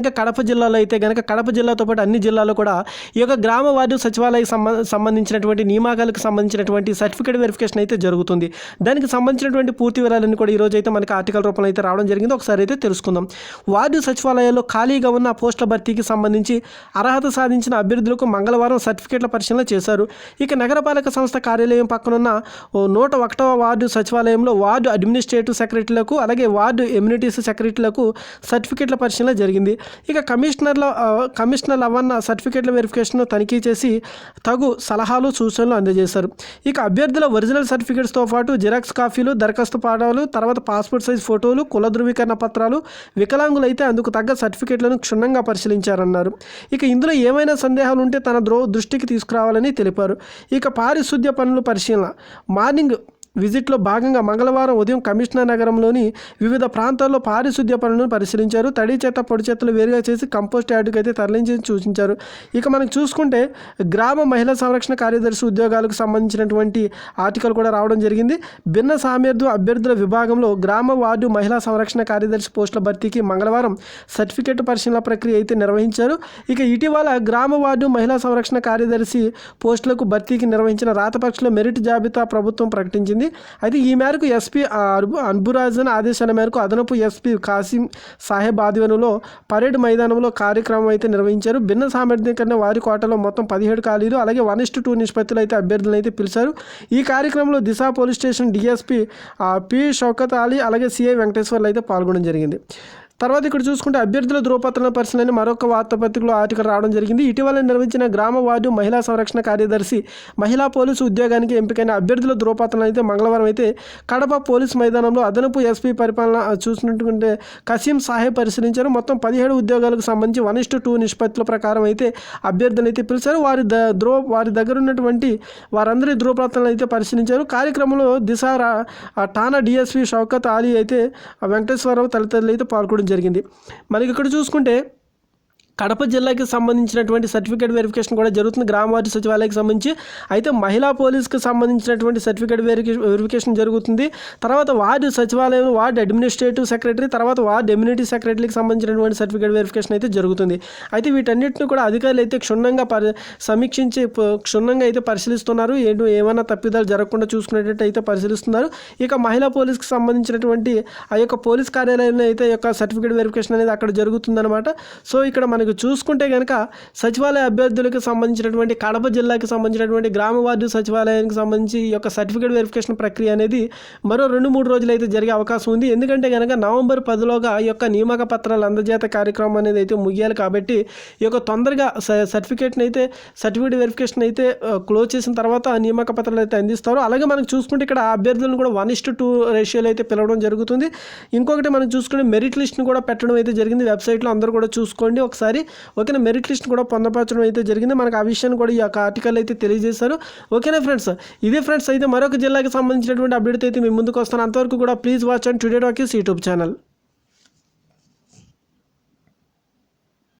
ఇంకా కడప జిల్లాలో అయితే కనుక కడప జిల్లాతో పాటు అన్ని జిల్లాల్లో కూడా ఈ యొక్క గ్రామ వార్డు సచివాలయ సంబంధించినటువంటి నియామకాలకు సంబంధించినటువంటి సర్టిఫికేట్ వెరిఫికేషన్ అయితే జరుగుతుంది. దానికి సంబంధించినటువంటి పూర్తి వివరాలన్నీ కూడా ఈరోజు అయితే మనకి ఆర్టికల్ రూపంలో అయితే రావడం జరిగింది. ఒకసారి అయితే తెలుసుకుందాం. వార్డు సచివాలయాల్లో ఖాళీగా ఉన్న పోస్టుల భర్తీకి సంబంధించి అర్హత సాధించిన అభ్యర్థులకు మంగళవారం సర్టిఫికేట్ల పరిశీలన చేశారు. ఇక నగరపాలక సంస్థ కార్యాలయం పక్కనున్న 101వ వార్డు సచివాలయంలో వార్డు అడ్మినిస్ట్రేటివ్ సెక్రటరీలకు అలాగే వార్డు ఎమ్యూనిటీస్ సెక్రటరీలకు సర్టిఫికేట్ల పరిశీలన జరిగింది. ఇక కమిషనర్ అవన్న సర్టిఫికేట్ల వెరిఫికేషన్ తనిఖీ చేసి తగు సలహాలు సూచనలు అందజేశారు. ఇక అభ్యర్థుల ఒరిజినల్ సర్టిఫికేట్స్తో పాటు జిరాక్స్ కాపీలు, దరఖాస్తు పాఠాలు, తర్వాత పాస్పోర్ట్ సైజ్ ఫోటోలు, కుల ధృవీకరణ పత్రాలు, వికలాంగులైతే అందుకు తగ్గ సర్టిఫికేట్లను క్షుణ్ణంగా పరిశీలించారన్నారు. ఇక ఇందులో ఏమైనా సందేహాలు ఉంటే తన దృష్టికి తీసుకురావాలని తెలిపారు. ఇక పారిశుద్ధ్య పనుల పరిశీలన మార్నింగ్ విజిట్లో భాగంగా మంగళవారం ఉదయం కమిషనర్ నగరంలోని వివిధ ప్రాంతాల్లో పారిశుద్ధ్య పనులను పరిశీలించారు. తడి చెత్త, పొడి చెత్తలు వేరుగా చేసి కంపోస్ట్ యార్డుకు అయితే తరలించి సూచించారు. ఇక మనకు చూసుకుంటే గ్రామ మహిళా సంరక్షణ కార్యదర్శి ఉద్యోగాలకు సంబంధించినటువంటి ఆర్టికల్ కూడా రావడం జరిగింది. భిన్న సామర్థ్యం అభ్యర్థుల విభాగంలో గ్రామ వార్డు మహిళా సంరక్షణ కార్యదర్శి పోస్టుల భర్తీకి మంగళవారం సర్టిఫికేట్ పరిశీలన ప్రక్రియ అయితే నిర్వహించారు. ఇక ఇటీవల గ్రామ వార్డు మహిళా సంరక్షణ కార్యదర్శి పోస్టులకు భర్తీకి నిర్వహించిన రాతపక్షలో మెరిట్ జాబితా ప్రభుత్వం ప్రకటించింది. అయితే ఈ మేరకు ఎస్పీ అన్బురాజన్ ఆదేశాల మేరకు అదనపు ఎస్పీ కాసిం సాహెబ్ ఆధ్వర్యంలో పరేడ్ మైదానంలో కార్యక్రమం అయితే నిర్వహించారు. భిన్న సామర్థ్యం కన్నా వారి కోటలో మొత్తం 17 ఖాళీలు అలాగే 1:2 నిష్పత్తులు అయితే అభ్యర్థులను అయితే పిలిచారు. ఈ కార్యక్రమంలో Disha police station DSP P Shaukat Ali అలాగే సిఐ వెంకటేశ్వర్లు అయితే పాల్గొనడం జరిగింది. తర్వాత ఇక్కడ చూసుకుంటే అభ్యర్థుల ధృవపత్రాల పరిశీలన మరొక వార్తాపత్రికలో ఆర్టికల్ రావడం జరిగింది. ఇటీవల నిర్వహించిన గ్రామ వార్డు మహిళా సంరక్షణ కార్యదర్శి మహిళా పోలీసు ఉద్యోగానికి ఎంపికైన అభ్యర్థుల ధృవపత్రాలను అయితే మంగళవారం అయితే కడప పోలీస్ మైదానంలో అదనపు ఎస్పీ పరిపాలన చూసినట్టుకుంటే కసీం సాహెబ్ పరిశీలించారు. మొత్తం 17 ఉద్యోగాలకు సంబంధించి 1:2 నిష్పత్తుల ప్రకారం అయితే అభ్యర్థులను అయితే పిలిచారు. వారి దగ్గర ఉన్నటువంటి వారందరి ధృవపత్రాలను అయితే పరిశీలించారు. కార్యక్రమంలో దిశ ఠాణా డిఎస్పీ షౌకత్ అలీ అయితే వెంకటేశ్వరరావు తదితరులు అయితే పాల్గొనడం జరిగింది. మనకి ఇక్కడ చూసుకుంటే కడప జిల్లాకి సంబంధించినటువంటి సర్టిఫికేట్ వెరిఫికేషన్ కూడా జరుగుతుంది గ్రామ వార్డు సచివాలయానికి సంబంధించి. అయితే మహిళా పోలీస్కి సంబంధించినటువంటి సర్టిఫికేట్ వెరిఫికేషన్ జరుగుతుంది. తర్వాత వార్డు సచివాలయం, వార్డు అడ్మినిస్ట్రేటివ్ సెక్రటరీ, తర్వాత వార్డు ఎమ్యూనిటీ సెక్రటరీకి సంబంధించినటువంటి సర్టిఫికేట్ వెరిఫికేషన్ అయితే జరుగుతుంది. అయితే వీటన్నిటిని కూడా అధికారులు అయితే క్షుణ్ణంగా సమీక్షించి క్షుణ్ణంగా అయితే పరిశీలిస్తున్నారు. ఏమైనా తప్పిదాలు జరగకుండా చూసుకునేటట్టు అయితే పరిశీలిస్తున్నారు. ఇక మహిళా పోలీస్కి సంబంధించినటువంటి ఆ యొక్క పోలీస్ కార్యాలయంలో అయితే యొక్క సర్టిఫికేట్ వెరిఫికేషన్ అనేది అక్కడ జరుగుతుందన్నమాట. సో ఇక్కడ మనకు చూసుకుంటే కనుక సచివాలయ అభ్యర్థులకు సంబంధించినటువంటి కడప జిల్లాకి సంబంధించినటువంటి గ్రామ వార్డు సచివాలయానికి సంబంధించి ఈ యొక్క సర్టిఫికేట్ వెరిఫికేషన్ ప్రక్రియ అనేది మరో 2-3 రోజులు అయితే జరిగే అవకాశం ఉంది. ఎందుకంటే కనుక నవంబర్ 10లోగా ఈ యొక్క నియామక పత్రాల అందజేత కార్యక్రమం అనేది అయితే ముగియాలి. కాబట్టి ఈ యొక్క తొందరగా సర్టిఫికేట్ వెరిఫికేషన్ అయితే క్లోజ్ చేసిన తర్వాత నియామక పత్రాలు అయితే అందిస్తారు. అలాగే మనకు చూసుకుంటే ఇక్కడ అభ్యర్థులను కూడా 1:2 రేషియోలో అయితే పిలవడం జరుగుతుంది. ఇంకొకటి మనం చూసుకుంటే మెరిట్ లిస్ట్ని కూడా పెట్టడం అయితే జరిగింది వెబ్సైట్లో. అందరూ కూడా చూసుకోండి ఒకసారి. ఓకేనా, మెరిట్ లిస్ట్ కూడా పొందపరచడం అయితే జరిగింది. మనకు ఆ విషయాన్ని కూడా ఈ యొక్క ఆర్టికల్ అయితే తెలియజేశారు. ఓకేనా ఫ్రెండ్స్, ఇదే ఫ్రెండ్స్ అయితే మరొక జిల్లాకి సంబంధించినటువంటి అప్డేట్ అయితే మీ ముందుకు వస్తాను. అంతవరకు కూడా please watch and today talkies YouTube channel.